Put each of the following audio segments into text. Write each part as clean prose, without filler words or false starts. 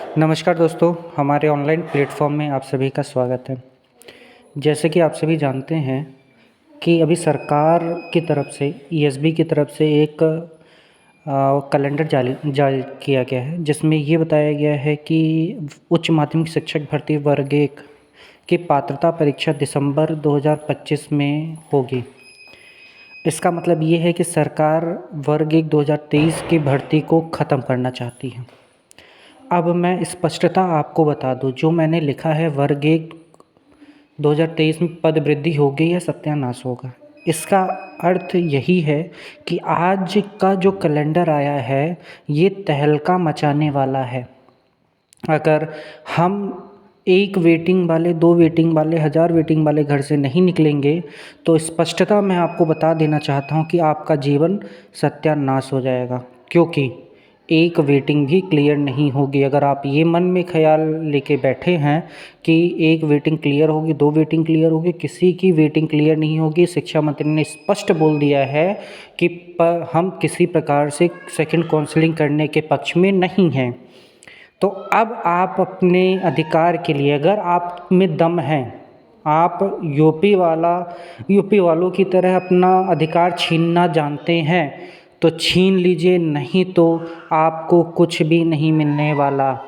नमस्कार दोस्तों, हमारे ऑनलाइन प्लेटफ़ॉर्म में आप सभी का स्वागत है। जैसे कि आप सभी जानते हैं कि अभी सरकार की तरफ से ईएसबी की तरफ से एक कैलेंडर जारी किया गया है, जिसमें ये बताया गया है कि उच्च माध्यमिक शिक्षक भर्ती वर्ग 1 की पात्रता परीक्षा दिसंबर 2025 में होगी। इसका मतलब ये है कि सरकार वर्ग 1 2023 की भर्ती को ख़त्म करना चाहती है। अब मैं स्पष्टता आपको बता दूं, जो मैंने लिखा है वर्ग 1 2023 में पद वृद्धि होगी या सत्यानाश होगा। इसका अर्थ यही है कि आज का जो कैलेंडर आया है ये तहलका मचाने वाला है। अगर हम 1 वेटिंग वाले, 2 वेटिंग वाले, 1000 वेटिंग वाले घर से नहीं निकलेंगे तो स्पष्टता मैं आपको बता देना चाहता हूँ कि आपका जीवन सत्यानाश हो जाएगा, क्योंकि एक वेटिंग भी क्लियर नहीं होगी। अगर आप ये मन में ख़्याल लेके बैठे हैं कि एक वेटिंग क्लियर होगी, 2 वेटिंग क्लियर होगी, किसी की वेटिंग क्लियर नहीं होगी। शिक्षा मंत्री ने स्पष्ट बोल दिया है कि हम किसी प्रकार से सेकंड काउंसलिंग करने के पक्ष में नहीं हैं। तो अब आप अपने अधिकार के लिए, अगर आप में दम है, आप यूपी वालों की तरह अपना अधिकार छीनना जानते हैं तो छीन लीजिए, नहीं तो आपको कुछ भी नहीं मिलने वाला।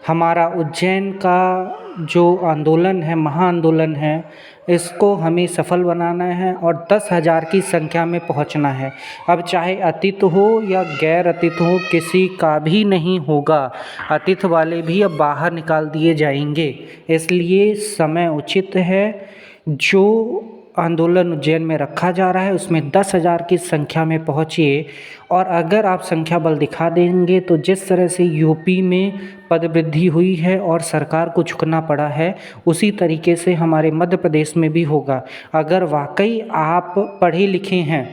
हमारा उज्जैन का जो आंदोलन है, महाआंदोलन है, इसको हमें सफल बनाना है और 10,000 की संख्या में पहुंचना है। अब चाहे अतिथ हो या गैर अतिथ हो, किसी का भी नहीं होगा। अतिथ वाले भी अब बाहर निकाल दिए जाएंगे। इसलिए समय उचित है। जो आंदोलन उज्जैन में रखा जा रहा है उसमें 10,000 की संख्या में पहुंचिए, और अगर आप संख्या बल दिखा देंगे तो जिस तरह से यूपी में पद वृद्धि हुई है और सरकार को झुकना पड़ा है, उसी तरीके से हमारे मध्य प्रदेश में भी होगा। अगर वाकई आप पढ़े लिखे हैं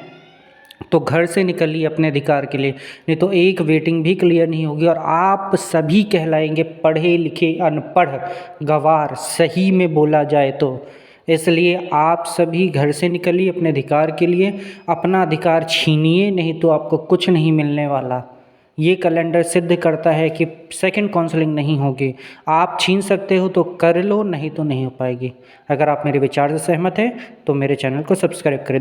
तो घर से निकलिए अपने अधिकार के लिए, नहीं तो एक वेटिंग भी क्लियर नहीं होगी और आप सभी कहलाएंगे पढ़े लिखे अनपढ़ गँवार, सही में बोला जाए तो। इसलिए आप सभी घर से निकलिए अपने अधिकार के लिए, अपना अधिकार छीनिए, नहीं तो आपको कुछ नहीं मिलने वाला। ये कैलेंडर सिद्ध करता है कि सेकंड काउंसलिंग नहीं होगी। आप छीन सकते हो तो कर लो, नहीं तो नहीं हो पाएगी। अगर आप मेरे विचार से सहमत हैं तो मेरे चैनल को सब्सक्राइब करें।